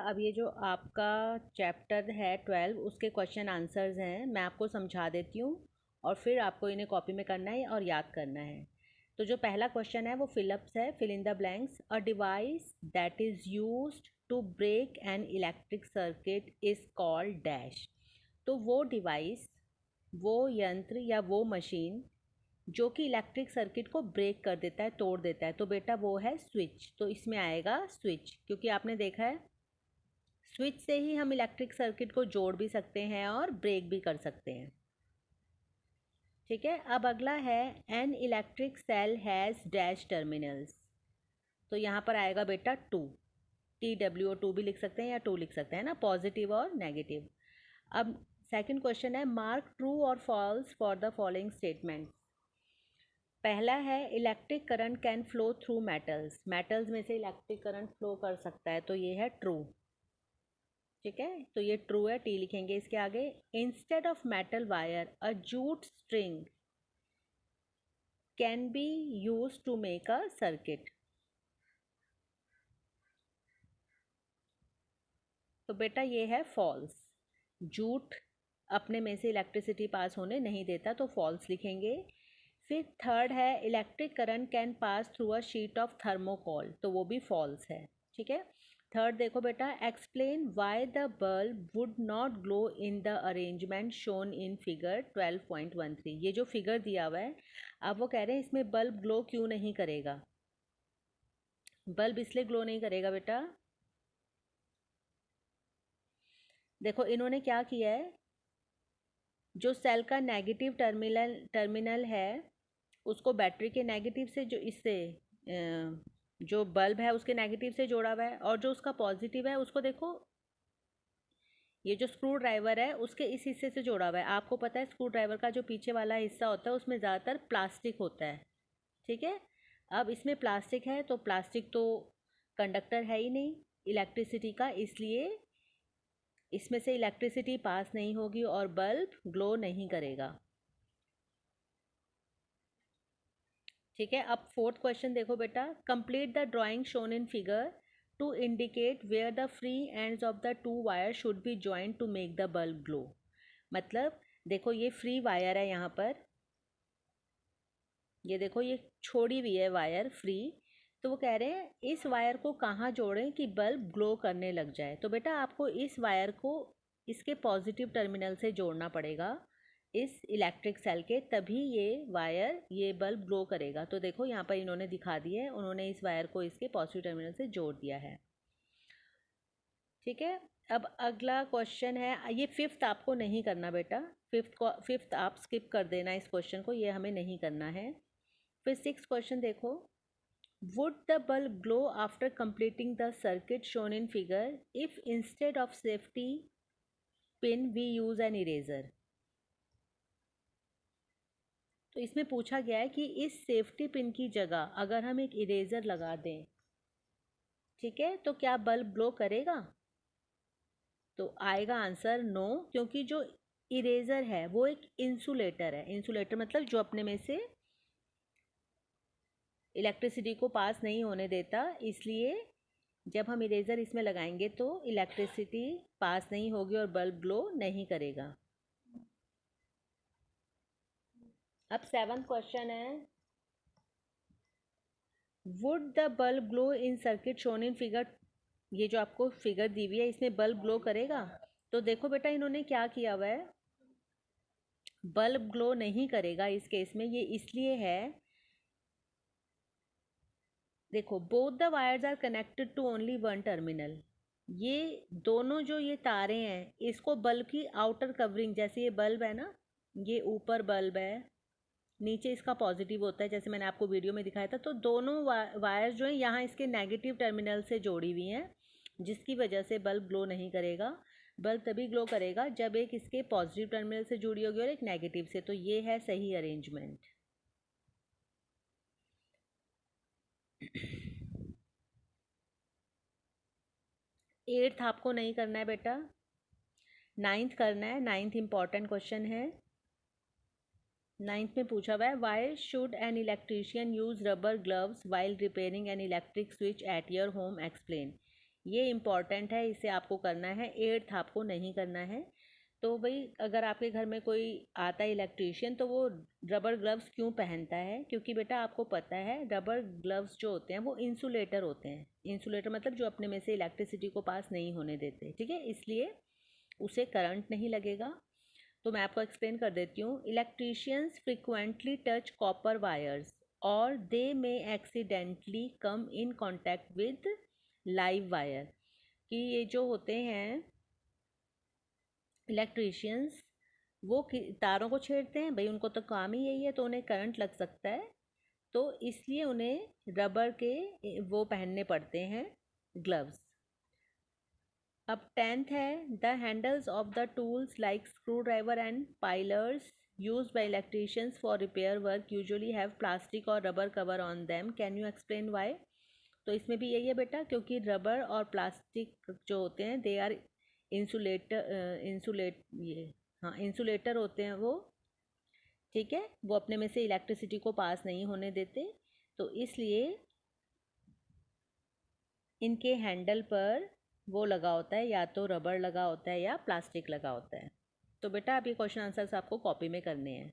अब ये जो आपका चैप्टर है 12 उसके क्वेश्चन आंसर्स हैं, मैं आपको समझा देती हूँ और फिर आपको इन्हें कॉपी में करना है और याद करना है। तो जो पहला क्वेश्चन है वो फिलअप्स है, fill in the blanks. A device that is used to break an electric circuit is called dash. तो वो डिवाइस, वो यंत्र या वो मशीन जो कि इलेक्ट्रिक सर्किट को ब्रेक कर देता है, तोड़ देता है, तो बेटा वो है स्विच। तो इसमें आएगा स्विच, क्योंकि आपने देखा है स्विच से ही हम इलेक्ट्रिक सर्किट को जोड़ भी सकते हैं और ब्रेक भी कर सकते हैं। ठीक है, अब अगला है an electric cell has dash terminals. तो यहाँ पर आएगा बेटा टू, TW2 भी लिख सकते हैं या टू लिख सकते हैं ना, पॉजिटिव और नेगेटिव। अब सेकंड क्वेश्चन है मार्क ट्रू और false for the following statement. पहला है electric current can flow through metals, metals में से इलेक्ट्रिक करंट फ्लो कर सकता है, तो ये है ट्रू। ठीक है, तो ये ट्रू है, टी लिखेंगे इसके आगे। Instead of metal wire a jute string can be use to make a circuit. तो बेटा ये है फॉल्स, जूट अपने में से इलेक्ट्रिसिटी पास होने नहीं देता, तो फॉल्स लिखेंगे। फिर थर्ड है electric current can pass through a sheet of thermocol, तो वो भी फॉल्स है। ठीक है, थर्ड देखो बेटा, explain why the bulb would not glow in the arrangement shown in figure 12.13। ये जो फिगर दिया हुआ है, अब वो कह रहे हैं इसमें बल्ब ग्लो क्यों नहीं करेगा। बल्ब इसलिए ग्लो नहीं करेगा बेटा, देखो इन्होंने क्या किया है, जो सेल का नेगेटिव टर्मिनल है उसको बैटरी के नेगेटिव से, जो इससे जो बल्ब है उसके नेगेटिव से जोड़ा हुआ है, और जो उसका पॉजिटिव है उसको देखो ये जो स्क्रू ड्राइवर है उसके इस हिस्से से जोड़ा हुआ है। आपको पता है स्क्रू ड्राइवर का जो पीछे वाला हिस्सा होता है उसमें ज़्यादातर प्लास्टिक होता है। ठीक है, अब इसमें प्लास्टिक है तो प्लास्टिक तो कंडक्टर है ही नहीं इलेक्ट्रिसिटी का, इसलिए इसमें से इलेक्ट्रिसिटी पास नहीं होगी और बल्ब ग्लो नहीं करेगा। ठीक है, अब फोर्थ क्वेश्चन देखो बेटा, complete the drawing shown in figure to indicate where the free ends of the two wire should be joint to make the bulb glow. मतलब देखो ये फ्री वायर है यहाँ पर, ये देखो ये छोड़ी हुई है वायर फ्री, तो वो कह रहे हैं इस वायर को कहाँ जोड़ें कि बल्ब ग्लो करने लग जाए। तो बेटा आपको इस वायर को इसके पॉजिटिव टर्मिनल से जोड़ना पड़ेगा इस इलेक्ट्रिक सेल के, तभी ये वायर ये बल्ब ग्लो करेगा। तो देखो यहाँ पर इन्होंने दिखा दिया है, उन्होंने इस वायर को इसके पॉजिटिव टर्मिनल से जोड़ दिया है। ठीक है, अब अगला क्वेश्चन है, ये फिफ्थ आपको नहीं करना बेटा, फिफ्थ आप स्किप कर देना इस क्वेश्चन को, ये हमें नहीं करना है। फिर सिक्स क्वेश्चन देखो, would the bulb glow after completing the circuit shown in figure if instead of safety pin we use an eraser. तो इसमें पूछा गया है कि इस सेफ्टी पिन की जगह अगर हम एक इरेजर लगा दें, ठीक है, तो क्या बल्ब ग्लो करेगा। तो आएगा आंसर नो, क्योंकि जो इरेजर है वो एक इंसुलेटर है, इंसुलेटर मतलब जो अपने में से इलेक्ट्रिसिटी को पास नहीं होने देता, इसलिए जब हम इरेज़र इसमें लगाएंगे तो इलेक्ट्रिसिटी पास नहीं होगी और बल्ब ग्लो नहीं करेगा। अब सेवंथ क्वेश्चन है, would the bulb glow in circuit shown in figure. ये जो आपको फिगर दी हुई है इसमें बल्ब ग्लो करेगा। तो देखो बेटा इन्होंने क्या किया हुआ है, बल्ब ग्लो नहीं करेगा इस केस में, ये इसलिए है, देखो both the wires are connected to only one terminal. ये दोनों जो ये तारे हैं इसको बल्ब की आउटर कवरिंग, जैसे ये बल्ब है ना, ये ऊपर बल्ब है, नीचे इसका पॉजिटिव होता है जैसे मैंने आपको वीडियो में दिखाया था, तो दोनों वायर्स जो हैं यहाँ इसके नेगेटिव टर्मिनल से जोड़ी हुई हैं, जिसकी वजह से बल्ब ग्लो नहीं करेगा। बल्ब तभी ग्लो करेगा जब एक इसके पॉजिटिव टर्मिनल से जुड़ी होगी और एक नेगेटिव से, तो ये है सही अरेंजमेंट। एट्थ आपको नहीं करना है बेटा, नाइन्थ करना है, नाइन्थ इंपॉर्टेंट क्वेश्चन है। नाइन्थ में पूछा हुआ है, why should an electrician use rubber gloves while repairing an electric switch at your home, explain. ये इम्पॉर्टेंट है, इसे आपको करना है। 8th आपको नहीं करना है। तो भाई अगर आपके घर में कोई आता है इलेक्ट्रीशियन, तो वो रबर ग्लव्स क्यों पहनता है? क्योंकि बेटा आपको पता है रबर ग्लव्स जो होते हैं वो इंसुलेटर होते हैं। इंसुलेटर मतलब जो अपने में से इलेक्ट्रिसिटी को पास नहीं होने देते, ठीक है, इसलिए उसे करंट नहीं लगेगा। तो मैं आपको एक्सप्लेन कर देती हूँ। Electricians frequently touch copper wires और they may accidentally come in contact with live wire. कि ये जो होते हैं इलेक्ट्रीशियंस, वो तारों को छेड़ते हैं, भाई उनको तो काम ही यही है, तो उन्हें करंट लग सकता है, तो इसलिए उन्हें रबर के वो पहनने पड़ते हैं ग्लव्स। अब 10th है, the handles of the tools like screwdriver and pliers used by electricians for repair work usually have plastic और rubber cover on them. Can you explain why? तो इसमें भी यही है बेटा, क्योंकि रबर और प्लास्टिक जो होते हैं दे आर इंसुलेटर होते हैं वो, ठीक है, वो अपने में से इलेक्ट्रिसिटी को पास नहीं होने देते, तो इसलिए इनके हैंडल पर वो लगा होता है, या तो रबर लगा होता है या प्लास्टिक लगा होता है। तो बेटा आप ये क्वेश्चन आंसर्स आपको कॉपी में करने हैं।